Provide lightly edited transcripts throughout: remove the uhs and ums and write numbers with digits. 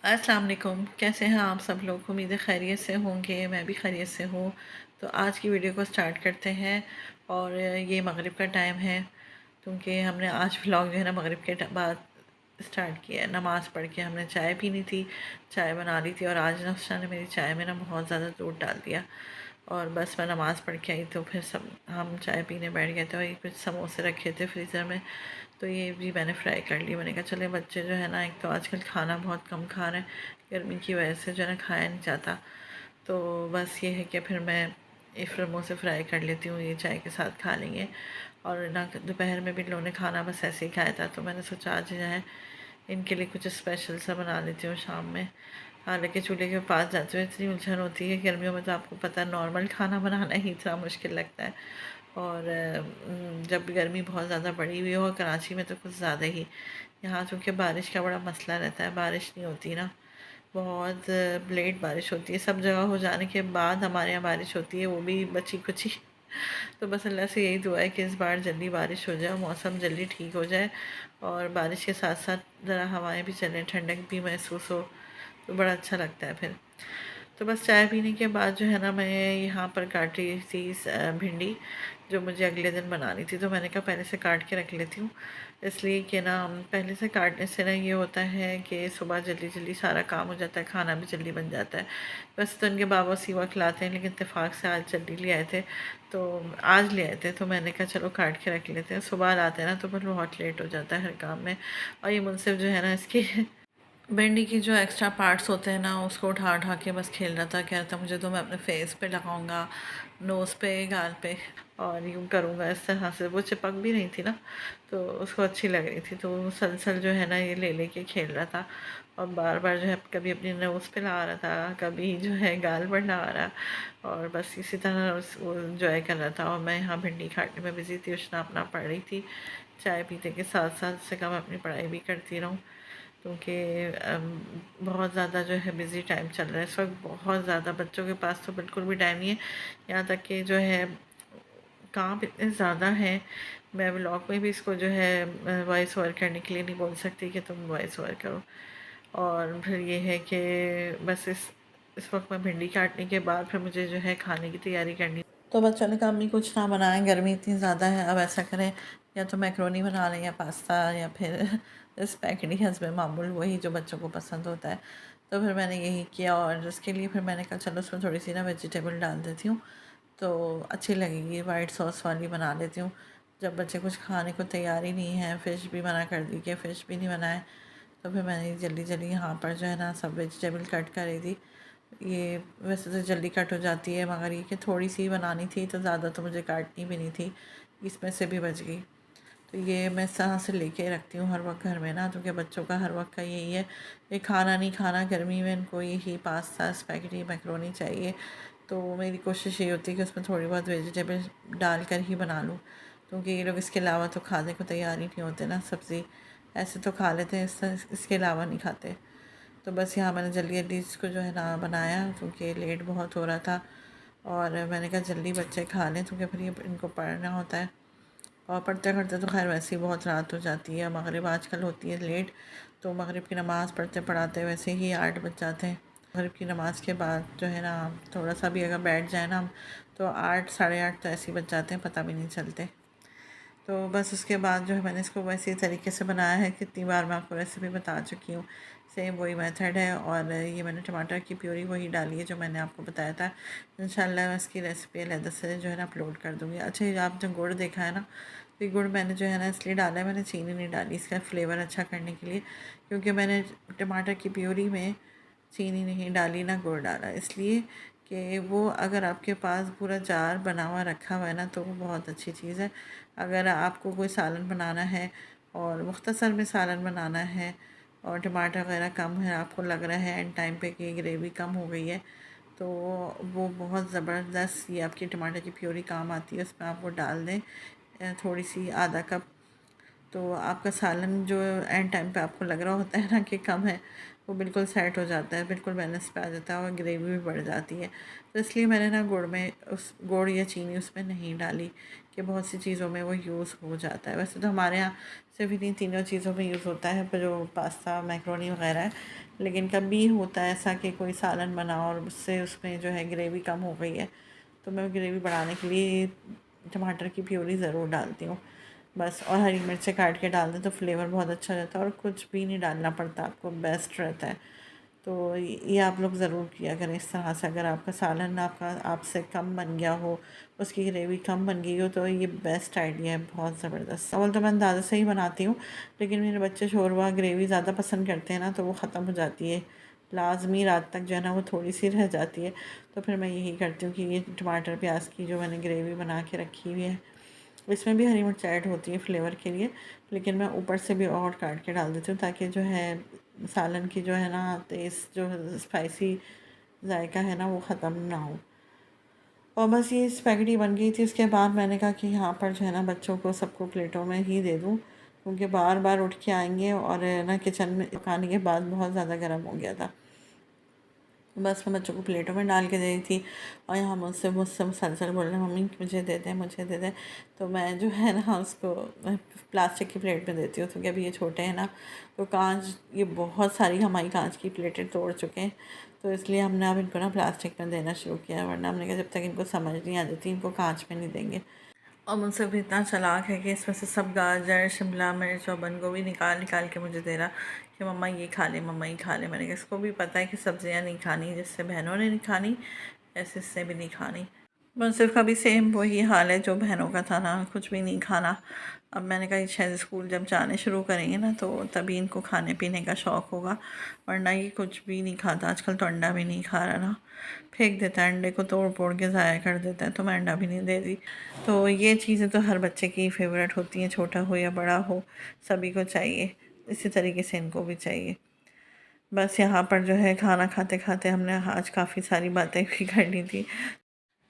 अस्सलाम वालेकुम। कैसे हैं आप सब लोग? उम्मीद है खैरियत से होंगे। मैं भी खैरियत से हूँ। तो आज की वीडियो को स्टार्ट करते हैं। और ये मगरिब का टाइम है, क्योंकि हमने आज व्लॉग जो है ना मगरिब के बाद स्टार्ट किया है। नमाज़ पढ़ के हमने चाय पीनी थी, चाय बना ली थी। और आज ना उसने मेरी चाय में ना बहुत ज़्यादा दूध डाल दिया। और बस मैं नमाज़ पढ़ के आई तो फिर सब हम चाय पीने बैठ गए थे। और ये कुछ समोसे रखे थे फ्रीज़र में, तो ये भी मैंने फ्राई कर ली। मैंने कहा चले, बच्चे जो है ना एक तो आजकल खाना बहुत कम खा रहे हैं, गर्मी की वजह से जो है ना खाया नहीं जाता। तो बस ये है कि फिर मैं ये समोसे फ्राई कर लेती हूँ, ये चाय के साथ खा लेंगे। और ना दोपहर में भी इन लोगों ने खाना बस ऐसे ही खाया था, तो मैंने सोचा आज जो है इनके लिए कुछ स्पेशल सा बना लेती हूँ शाम में। हालांकि चूल्हे के पास जाते हुए इतनी उलझन होती है गर्मियों में, तो आपको पता है नॉर्मल खाना बनाना ही इतना मुश्किल लगता है। और जब गर्मी बहुत ज़्यादा बढ़ी हुई हो, और कराची में तो कुछ ज़्यादा ही। यहाँ चूँकि बारिश का बड़ा मसला रहता है, बारिश नहीं होती ना, बहुत लेट बारिश होती है। सब जगह हो जाने के बाद हमारे यहाँ बारिश होती है, वो भी बची कुची। तो बस अल्लाह से यही दुआ है कि इस बार जल्दी बारिश हो जाए, मौसम जल्दी ठीक हो जाए। और बारिश के साथ साथ ज़रा हवाएं भी चलें, ठंडक भी महसूस हो, तो बड़ा अच्छा लगता है फिर। तो बस चाय पीने के बाद जो है ना मैं यहाँ पर काट रही थी भिंडी, जो मुझे अगले दिन बनानी थी। तो मैंने कहा पहले से काट के रख लेती हूँ, इसलिए कि ना पहले से काटने से ना ये होता है कि सुबह जल्दी जल्दी सारा काम हो जाता है, खाना भी जल्दी बन जाता है। बस तो उनके बाबा उसी वक्त लाते हैं, लेकिन इत्तेफाक से आज जल्दी ले आए थे। तो आज ले आए थे, तो मैंने कहा चलो काट के रख लेते हैं, सुबह लाते हैं ना तो फिर बहुत लेट हो जाता है हर काम में। और ये मुनसिफ जो है ना इसकी भिंडी की जो एक्स्ट्रा पार्ट्स होते हैं ना, उसको उठा उठा के बस खेल रहा था। कह रहा था मुझे तो मैं अपने फेस पे लगाऊंगा, नोज़ पे, गाल पे, और यूँ करूँगा इस तरह से। वो चिपक भी नहीं थी ना, तो उसको अच्छी लग रही थी। तो वो सलसल जो है ना ये ले लेके खेल रहा था। और बार बार जो है कभी अपनी नोज़ पे ला रहा था, कभी जो है गाल पर ला रहा। और बस इसी तरह वो इंजॉय कर रहा था। और मैं यहाँ भिंडी काटने में बिज़ी थी, उष्णा अपना पढ़ रही थी। चाय पीते के साथ साथ से कम अपनी पढ़ाई भी करती रहूँ, क्योंकि बहुत ज़्यादा जो है बिज़ी टाइम चल रहा है इस वक्त। बहुत ज़्यादा बच्चों के पास तो बिल्कुल भी टाइम नहीं है। यहाँ तक कि जो है काम इतने ज़्यादा हैं, मैं व्लॉग में भी इसको जो है वॉइस ओवर करने के लिए नहीं बोल सकती कि तुम वॉइस ओवर करो। और फिर ये है कि बस इस वक्त मैं भिंडी काटने के बाद फिर मुझे जो है खाने की तैयारी करनी। तो बच्चों ने कहा अम्मी कुछ ना बनाएं, गर्मी इतनी ज़्यादा है। अब ऐसा करें, या तो मैक्रोनी बना लें या पास्ता, या फिर स्पैगेटी हस्बे मामूल, वही जो बच्चों को पसंद होता है। तो फिर मैंने यही किया। और उसके लिए फिर मैंने कहा चलो उसमें थोड़ी सी ना वेजिटेबल डाल देती हूँ, तो अच्छी लगेगी। वाइट सॉस वाली बना लेती हूँ। जब बच्चे कुछ खाने को तैयार ही नहीं है, फ़िश भी मना कर दी कि फ़िश भी नहीं बनाए, तो फिर मैंने जल्दी जल्दी यहाँ पर जो है ना सब वेजिटेबल कट कर रही थी। ये वैसे तो जल्दी कट हो जाती है, मगर ये कि थोड़ी सी बनानी थी, तो ज़्यादा तो मुझे काटनी भी नहीं थी, इसमें से भी बच गई। तो ये मैं इस तरह से लेके रखती हूँ हर वक्त घर में ना, क्योंकि बच्चों का हर वक्त का यही है, ये खाना नहीं खाना, गर्मी में इनको यही पास्ता, स्पैगेटी, मैक्रोनी चाहिए। तो मेरी कोशिश ये होती है कि उसमें थोड़ी बहुत वेजिटेबल डाल कर ही बना लूँ, क्योंकि ये लोग इसके अलावा तो खाने को तैयार ही नहीं होते ना। सब्ज़ी ऐसे तो खा लेते हैं, इसके अलावा नहीं खाते। तो बस यहाँ मैंने जल्दी जल्दी इसको जो है ना बनाया, क्योंकि लेट बहुत हो रहा था। और मैंने कहा जल्दी बच्चे खा लें, क्योंकि फिर ये इनको पढ़ना होता है। और पढ़ते पढ़ते तो खैर वैसे ही बहुत रात हो जाती है। मगरिब आजकल होती है लेट, तो मगरिब की नमाज़ पढ़ते पढ़ाते वैसे ही 8 बज जाते हैं। मगरिब की नमाज़ के बाद जो है ना थोड़ा सा भी अगर बैठ जाए ना हम, तो 8 साढ़े 8 तो ऐसे ही बज जाते हैं, पता भी नहीं चलते। तो बस उसके बाद जो है मैंने इसको वैसे तरीके से बनाया है, कितनी बार मैं आपको रेसिपी बता चुकी हूँ। सेम वही मेथड है। और ये मैंने टमाटर की प्यूरी वही डाली है जो मैंने आपको बताया था। इंशाल्लाह मैं इसकी रेसिपी अलग से जो है ना अपलोड कर दूँगी। अच्छा, ये आप जो गुड़ देखा है ना, तो ये गुड़ मैंने जो है ना इसलिए डाला है, मैंने चीनी नहीं डाली इसका फ्लेवर अच्छा करने के लिए, क्योंकि मैंने टमाटर की प्यूरी में चीनी नहीं डाली ना गुड़ डाला, इसलिए कि वो अगर आपके पास पूरा जार बना हुआ रखा हुआ है ना, तो वो बहुत अच्छी चीज़ है। अगर आपको कोई सालन बनाना है और मुख्तसर में सालन बनाना है, और टमाटर वगैरह कम है, आपको लग रहा है एंड टाइम पे कि ग्रेवी कम हो गई है, तो वो बहुत ज़बरदस्त ये आपकी टमाटर की प्यूरी काम आती है। उसमें आप वो डाल दें थोड़ी सी, आधा कप। तो आपका सालन जो एंड टाइम पे आपको लग रहा होता है ना कि कम है, वो बिल्कुल सेट हो जाता है, बिल्कुल बैलेंस पे आ जाता है, और ग्रेवी भी बढ़ जाती है। तो इसलिए मैंने ना गुड़ में उस गुड़ या चीनी उसमें नहीं डाली, कि बहुत सी चीज़ों में वो यूज़ हो जाता है। वैसे तो हमारे यहाँ सिर्फ इन्हीं तीनों चीज़ों में यूज़ होता है, पर जो पास्ता मैक्रोनी वगैरह है। लेकिन कभी होता है ऐसा कि कोई सालन बना और उससे उसमें जो है ग्रेवी कम हो गई है, तो मैं ग्रेवी बढ़ाने के लिए टमाटर की प्यूरी ज़रूर डालती हूँ बस। और हरी मिर्चें काट के डाल दें तो फ्लेवर बहुत अच्छा रहता है, और कुछ भी नहीं डालना पड़ता आपको, बेस्ट रहता है। तो ये आप लोग ज़रूर किया करें इस तरह से। अगर आपका सालन आपका आपसे कम बन गया हो, उसकी ग्रेवी कम बन गई हो, तो ये बेस्ट आइडिया है, बहुत ज़बरदस्त। अव्वल तो मैं अंदाज़े से ही बनाती हूँ, लेकिन मेरे बच्चे शोरबा ग्रेवी ज़्यादा पसंद करते हैं ना, तो वो ख़त्म हो जाती है लाजमी, रात तक जो है ना वो थोड़ी सी रह जाती है। तो फिर मैं यही करती हूँ कि ये टमाटर प्याज की जो मैंने ग्रेवी बना के रखी हुई है, इसमें भी हरी मिर्च ऐड होती है फ्लेवर के लिए, लेकिन मैं ऊपर से भी और काट के डाल देती हूँ, ताकि जो है सालन की जो है ना तेज़ जो स्पाइसी जायका है ना वो ख़त्म ना हो। और बस ये स्पैगेटी बन गई थी। उसके बाद मैंने कहा कि यहाँ पर जो है ना बच्चों को सबको प्लेटों में ही दे दूँ, क्योंकि बार बार उठ के आएंगे, और ना किचन में खाने के बाद बहुत ज़्यादा गर्म हो गया था। बस मैं बच्चों को प्लेटों में डाल के दे दी थी, और यहाँ मुझसे मुझसे मुसलसल बोल रहे मम्मी मुझे दे दें मुझे दे दें। तो मैं जो है ना उसको प्लास्टिक की प्लेट में देती हूँ, क्योंकि अभी ये छोटे हैं ना, तो कांच ये बहुत सारी हमारी कांच की प्लेटें तोड़ चुके हैं, तो इसलिए हमने अब इनको ना प्लास्टिक में देना शुरू किया। वरना हमने कहा जब तक इनको समझ नहीं आ जाती इनको कांच में नहीं देंगे। और मुझसे भी इतना चालाक है कि इसमें से सब गाजर शिमला मिर्च और बंद गोभी निकाल निकाल के मुझे दे रहा कि मम्मा ये खा ले मम्मा ये खा ले। मैंने कहा इसको भी पता है कि सब्जियां नहीं खानी, जिससे बहनों ने नहीं खानी ऐसे इससे भी नहीं खानी। मुनसिफ का भी सेम वही हाल है जो बहनों का था ना, कुछ भी नहीं खाना। अब मैंने कहा शायद स्कूल जब जाने शुरू करेंगे ना तो तभी इनको खाने पीने का शौक़ होगा, वरना ये कुछ भी नहीं खाता। आजकल तो अंडा भी नहीं खा रहा ना, फेंक देता है अंडे को, तोड़ फोड़ के ज़ाया कर देता है, तो मैं अंडा भी नहीं दे दी। तो ये चीज़ें तो हर बच्चे की फेवरेट होती हैं, छोटा हो या बड़ा हो सभी को चाहिए, इसी तरीके से इनको भी चाहिए। बस यहाँ पर जो है खाना खाते खाते हमने आज काफ़ी सारी बातें भी कर ली थी,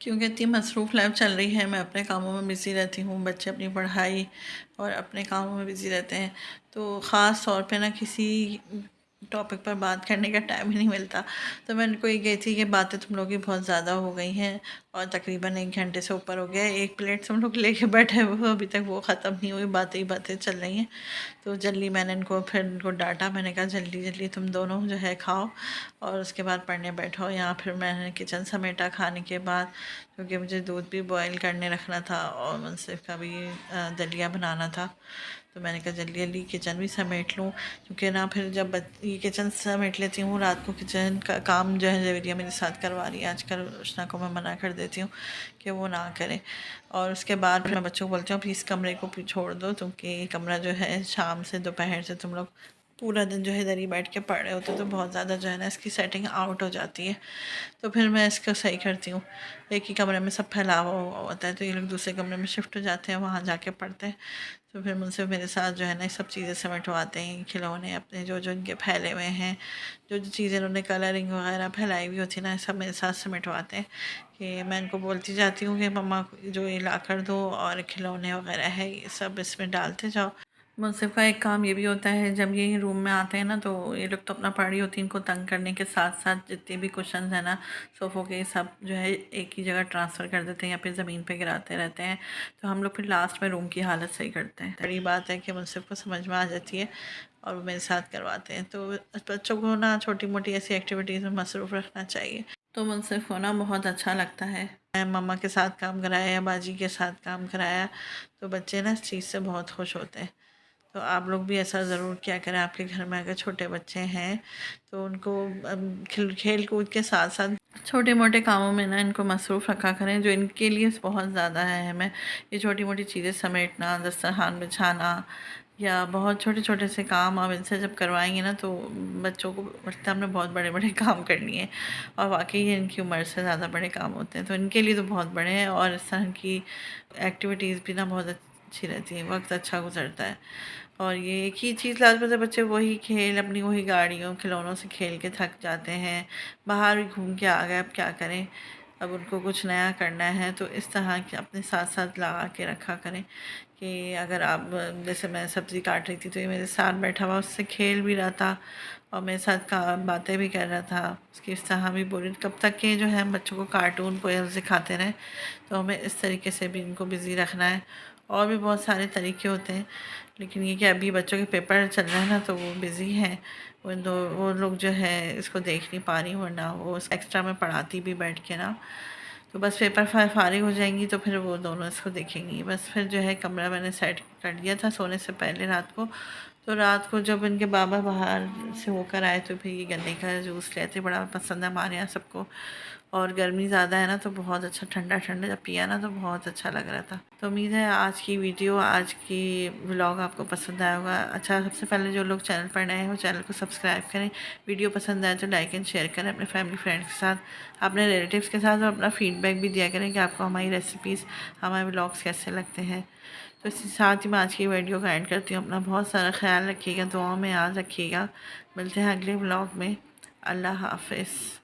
क्योंकि इतनी मसरूफ़ लाइफ चल रही है। मैं अपने कामों में बिज़ी रहती हूँ, बच्चे अपनी पढ़ाई और अपने कामों में बिज़ी रहते हैं, तो ख़ास तौर पे ना किसी टॉपिक पर बात करने का टाइम ही नहीं मिलता। तो मैं उनको ये कही थी कि बातें तुम लोग की बहुत ज़्यादा हो गई हैं, और तकरीबन 1 घंटे से ऊपर हो गया है। एक प्लेट से हम लोग लेके बैठे हुए हो, अभी तक वो ख़त्म नहीं हुई, बातें ही बातें चल रही हैं। तो जल्दी मैंने इनको डांटा, मैंने कहा जल्दी जल्दी तुम दोनों जो है खाओ और उसके बाद पढ़ने बैठो। यहाँ फिर मैंने किचन समेटा खाने के बाद, क्योंकि मुझे दूध भी बॉयल करने रखना था और मुनसिफ का भी दलिया बनाना था। तो मैंने कहा जल्दी जल्दी किचन भी समेट लूँ, क्योंकि ना फिर जब ये किचन समेट लेती हूँ रात को, किचन का काम जो है जवेरिया मेरे साथ करवा रही है आजकल, रोशना को मैं मना कर देती हूँ कि वो ना करे। और उसके बाद फिर मैं बच्चों को बोलती हूँ इस कमरे को भी छोड़ दो, क्योंकि ये कमरा जो है शाम से दोपहर से तुम लोग पूरा दिन जो है इधर ही बैठ के पढ़ रहे होते, तो बहुत ज़्यादा जो है ना इसकी सेटिंग आउट हो जाती है। तो फिर मैं इसको सही करती हूँ। एक ही कमरे में सब फैलावा हुआ होता है, तो ये लोग दूसरे कमरे में शिफ्ट हो जाते हैं, वहाँ जाके पढ़ते हैं। तो फिर मुझसे मेरे साथ जो है ना सब चीज़ें समेटवाते हैं, खिलौने अपने जो जो इनके फैले हुए हैं, जो जो चीज़ें इन्होंने कलरिंग वगैरह फैलाई हुई होती है ना, सब मेरे साथ समेटवाते हैं। कि मैं इनको बोलती जाती हूँ कि मम्मा जो ये ला कर दो, और खिलौने वगैरह है ये सब इसमें डालते जाओ। मुनसिफ का एक काम ये भी होता है, जब ये रूम में आते हैं ना तो ये लोग तो अपना पढ़ रही होती है, इनको तंग करने के साथ साथ जितने भी कुशन है ना सोफ़ों के, सब जो है एक ही जगह ट्रांसफ़र कर देते हैं या फिर ज़मीन पे गिराते रहते हैं। तो हम लोग फिर लास्ट में रूम की हालत सही करते हैं। बड़ी बात है कि मुनसिफ को समझ में आ जाती है और वो मेरे साथ करवाते हैं। तो बच्चों को ना छोटी मोटी ऐसी एक्टिविटीज़ में मसरूफ़ रखना चाहिए, तो मुनसिफ को ना बहुत अच्छा लगता है। मम्मा के साथ काम कराया या बाजी के साथ काम कराया, तो बच्चे ना इस चीज़ से बहुत खुश होते हैं। तो आप लोग भी ऐसा ज़रूर किया करें। आपके घर में अगर छोटे बच्चे हैं तो उनको खेल कूद के साथ साथ छोटे मोटे कामों में ना इनको मसरूफ़ रखा करें, जो इनके लिए बहुत ज़्यादा है। हमें ये छोटी मोटी चीज़ें समेटना, दस्तरखान बिछाना, या बहुत छोटे छोटे से काम आप इनसे जब करवाएंगे ना तो बच्चों को लगता है हमने बहुत बड़े बड़े काम कर लिए हैं, और वाकई ये इनकी उम्र से ज़्यादा बड़े काम होते हैं। तो इनके लिए तो बहुत बड़े हैं, और इस तरह की एक्टिविटीज़ भी ना बहुत अच्छी रहती है, वक्त अच्छा गुजरता है। और ये एक ही चीज़ लाजमत है, बच्चे वही खेल अपनी वही गाड़ियों खिलौनों से खेल के थक जाते हैं, बाहर भी घूम के आ गए, अब क्या करें। अब उनको कुछ नया करना है तो इस तरह के अपने साथ साथ लगा के रखा करें, कि अगर आप जैसे मैं सब्ज़ी काट रही थी तो ये मेरे साथ बैठा हुआ उससे खेल भी रहा था, और मेरे साथ का बातें भी कर रहा था। उसकी सहा भी बोल रही कब तक के जो है बच्चों को कार्टून पोएम्स दिखाते रहें, तो हमें इस तरीके से भी इनको बिज़ी रखना है। और भी बहुत सारे तरीके होते हैं, लेकिन ये कि अभी बच्चों के पेपर चल रहे हैं ना, तो वो बिज़ी हैं। वो लोग जो है इसको देख नहीं पा रही, वरना वो एक्स्ट्रा में पढ़ाती भी बैठ के ना। तो बस पेपर फारिग हो जाएंगी तो फिर वो दोनों इसको देखेंगी। बस फिर जो है कमरा मैंने सेट कर दिया था सोने से पहले रात को। तो रात को जब इनके बाबा बाहर से होकर आए तो फिर ये गन्ने का जूस लेते, बड़ा पसंद है हमारे यहाँ सबको। और गर्मी ज़्यादा है ना, तो बहुत अच्छा ठंडा ठंडा जब पिया ना तो बहुत अच्छा लग रहा था। तो उम्मीद है आज की वीडियो, आज की व्लॉग आपको पसंद आया होगा। अच्छा, सबसे पहले जो लोग चैनल पर नए हैं वो चैनल को सब्सक्राइब करें। वीडियो पसंद आए तो लाइक एंड शेयर करें अपने फैमिली फ्रेंड्स के साथ, अपने रिलेटिव्स के साथ, और अपना फीडबैक भी दिया करें कि आपको हमारी रेसिपीज़, हमारे व्लॉग्स कैसे लगते हैं। तो इसी साथ ही मैं आज की वीडियो का एंड करती हूँ। अपना बहुत सारा ख्याल रखिएगा, दुआओं में याद रखिएगा। मिलते हैं अगले व्लॉग में। अल्लाह हाफ़िज़।